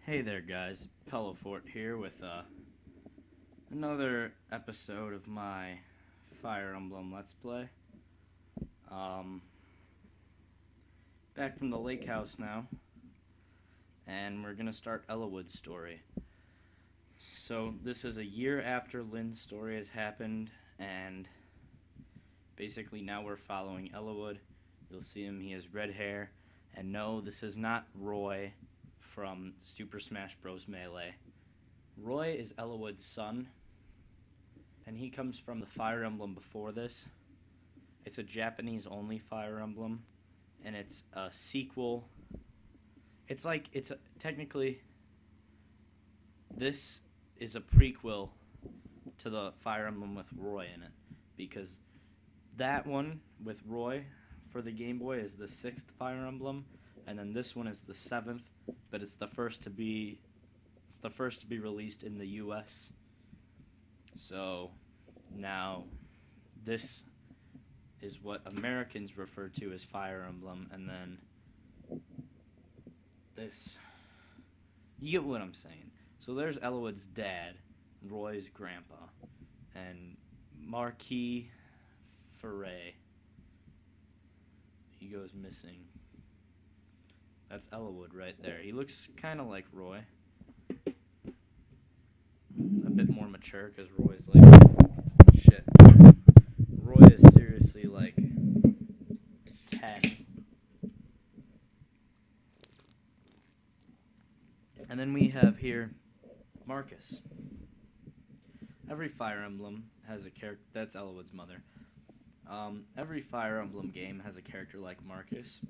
Hey there, guys. Pellowfort here with another episode of my Fire Emblem Let's Play. Um, Back from the lake house now, and we're gonna start Ellawood's story. So this is a year after Lynn's story has happened, and basically now we're following Ellawood. You'll see him, he has red hair, and no, this is not Roy from Super Smash Bros. Melee. Roy is Ellawood's son, and he comes from the Fire Emblem before this. It's a Japanese-only Fire Emblem, and it's a sequel. Technically, this is a prequel to the Fire Emblem with Roy in it, because that one with Roy for the Game Boy is the 6th Fire Emblem, and then this one is the 7th, but it's the first to be released in the US. So now this is what Americans refer to as Fire Emblem, and then this, you get what I'm saying. So there's Ellawood's dad, Roy's grandpa, and Marquis Foray. He goes missing. That's Ellawood right there. He looks kind of like Roy. A bit more mature, because Roy's like... Shit. Roy is seriously like 10. And then we have here Marcus. Every Fire Emblem has a character... That's Ellawood's mother. Every Fire Emblem game has a character like Marcus,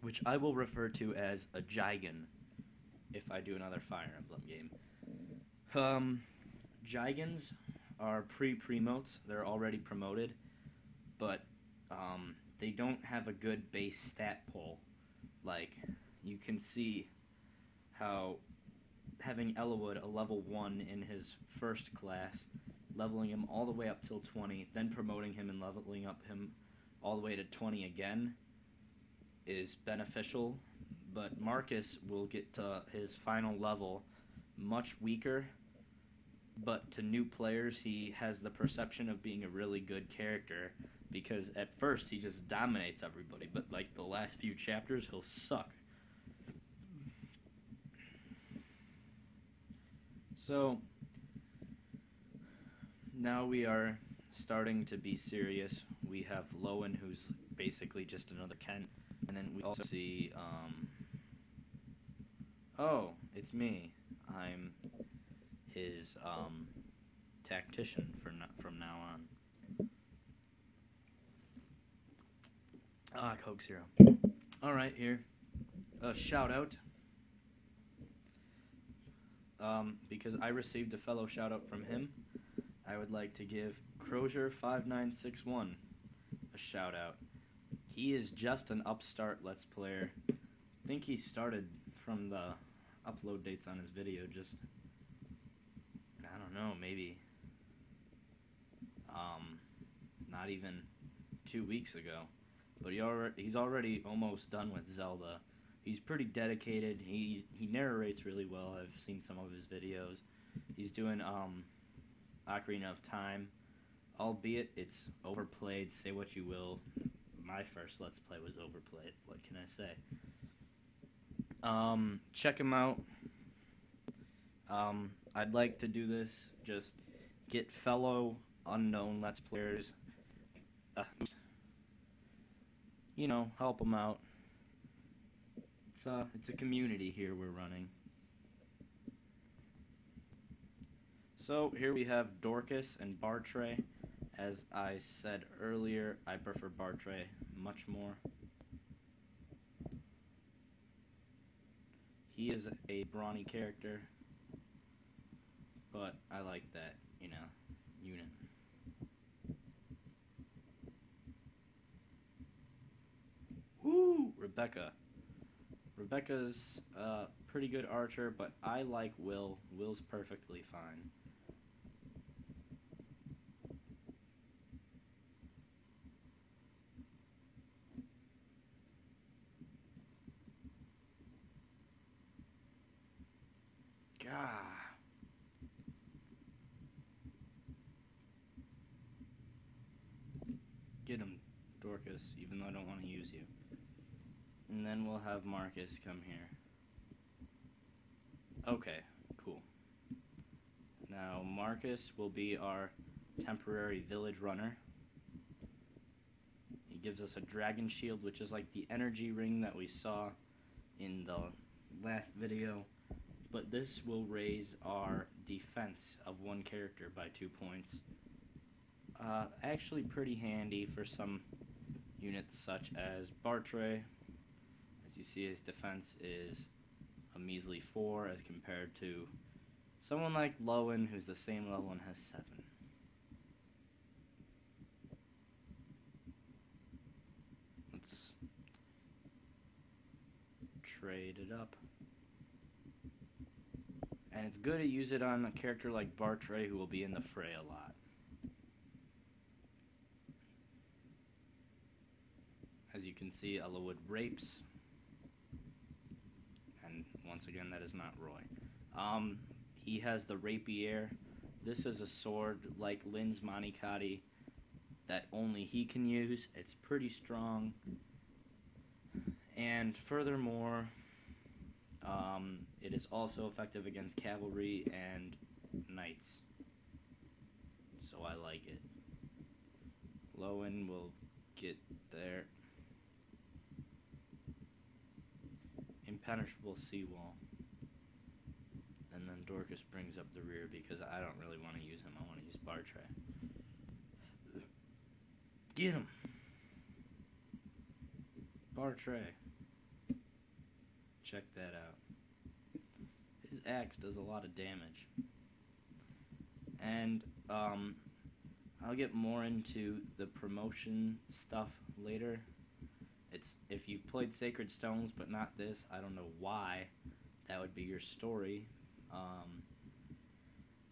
which I will refer to as a Jigen if I do another Fire Emblem game. Jigens are pre-promotes. They're already promoted, but they don't have a good base stat pool. Like, you can see how having Ellawood a level 1 in his first class, leveling him all the way up till 20, then promoting him and leveling up him all the way to 20 again, is beneficial, but Marcus will get to his final level much weaker, but to new players he has the perception of being a really good character, because at first he just dominates everybody, but like the last few chapters he'll suck. So now we are starting to be serious. We have Lowen, who's basically just another Kent. And then we also see, oh, it's me. I'm his, tactician from now on. Coke Zero. Alright, here. A shout out. Because I received a fellow shout out from him, I would like to give Crozier5961 a shout out. He is just an upstart Let's Player. I think he started from the upload dates on his video just, I don't know, maybe not even 2 weeks ago. But he's already almost done with Zelda. He's pretty dedicated. He narrates really well. I've seen some of his videos. He's doing Ocarina of Time, albeit it's overplayed, say what you will. My first Let's Play was overplayed. What can I say? Check him out. I'd like to do this. Just get fellow unknown Let's Players. Help them out. It's a community here we're running. So here we have Dorcas and Bartray. As I said earlier, I prefer Bartray much more. He is a brawny character, but I like that, unit. Woo! Rebecca. Rebecca's a pretty good archer, but I like Will. Will's perfectly fine. this, even though I don't want to use you. And then we'll have Marcus come here. Okay, cool. Now Marcus will be our temporary village runner. He gives us a dragon shield, which is like the energy ring that we saw in the last video. But this will raise our defense of one character by 2 points. Actually pretty handy for some units such as Bartray. As you see, his defense is a measly 4 as compared to someone like Lowen, who's the same level and has 7. Let's trade it up. And it's good to use it on a character like Bartray, who will be in the fray a lot. As you can see, Ellawood rapes. And once again, that is not Roy. He has the rapier. This is a sword like Lynn's Manikati that only he can use. It's pretty strong. And furthermore, it is also effective against cavalry and knights. So I like it. Lowen will get there. Impenetrable seawall. And then Dorcas brings up the rear because I don't really want to use him. I want to use Bartray. Get him! Bartray. Check that out. His axe does a lot of damage. And I'll get more into the promotion stuff later. It's if you've played Sacred Stones but not this, I don't know why that would be your story.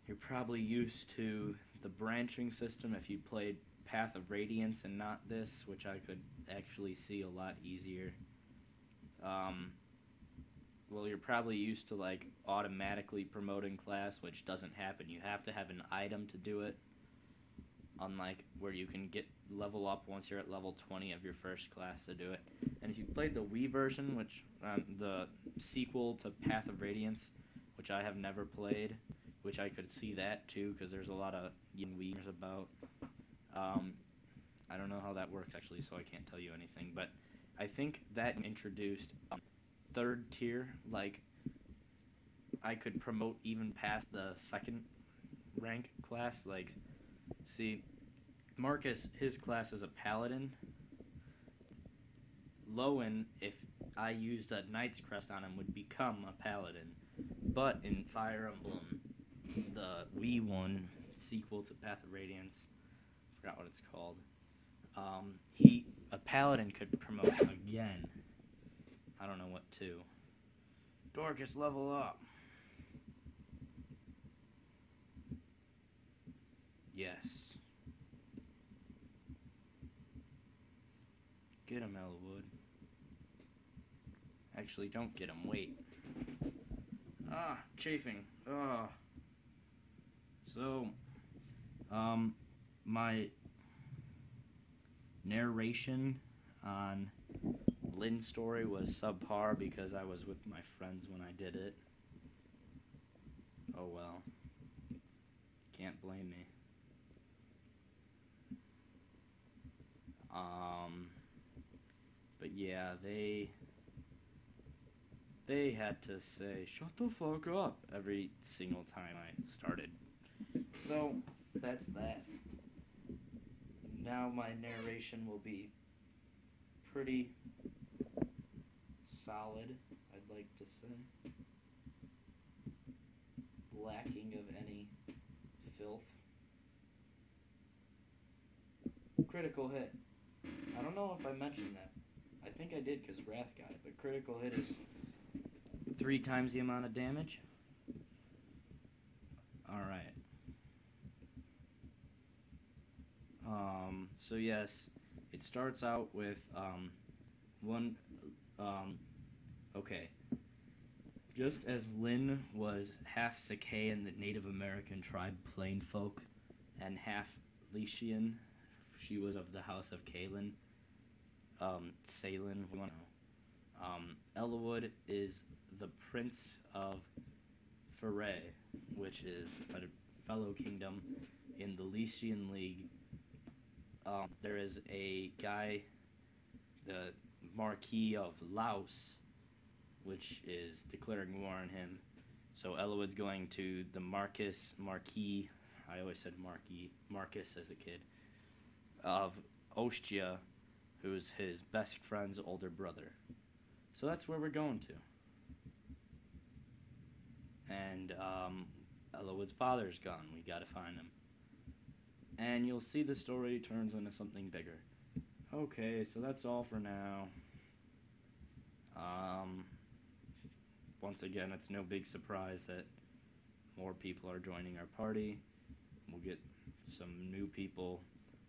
You're probably used to the branching system if you played Path of Radiance and not this, which I could actually see a lot easier. Well, you're probably used to like automatically promoting class, which doesn't happen. You have to have an item to do it, unlike where you can get level up once you're at level 20 of your first class to do it. And if you played the Wii version, which the sequel to Path of Radiance, which I have never played, which I could see that too, because there's a lot of Wii's about. I don't know how that works actually, so I can't tell you anything. But I think that introduced third tier, like I could promote even past the second rank class. Like, see, Marcus, his class is a paladin. Lowen, if I used a Knight's Crest on him, would become a paladin. But in Fire Emblem, the Wii one, sequel to Path of Radiance, forgot what it's called, a paladin could promote again. I don't know what to. Dorcas, level up. Yes. Get him, Elwood. Actually, don't get him. Wait. Ah, chafing. Ah. So, my narration on Lynn's story was subpar because I was with my friends when I did it. Oh well. Can't blame me. But yeah, they had to say, "Shut the fuck up," every single time I started. So, that's that. Now my narration will be pretty solid, I'd like to say. Lacking of any filth. Critical hit. I don't know if I mentioned that. I think I did because Wrath got it, but critical hit is 3 times the amount of damage. Alright. So yes, it starts out with, okay. Just as Lynn was half Sacaean, the Native American tribe Plainfolk, and half Lycian, she was of the House of Kalen, Salen, we want to know. Elwood is the Prince of Foray, which is a fellow kingdom in the Lycian League. There is a guy, the Marquis of Laos, which is declaring war on him. So Elwood's going to the Marquis, I always said Marcus as a kid, of Ostia, who's his best friend's older brother. So that's where we're going to. And Elwood's father's gone. We gotta find him. And you'll see the story turns into something bigger. Okay, so that's all for now. Once again, it's no big surprise that more people are joining our party. We'll get some new people,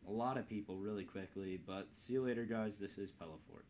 a lot of people really quickly, but see you later, guys. This is Pellowfort.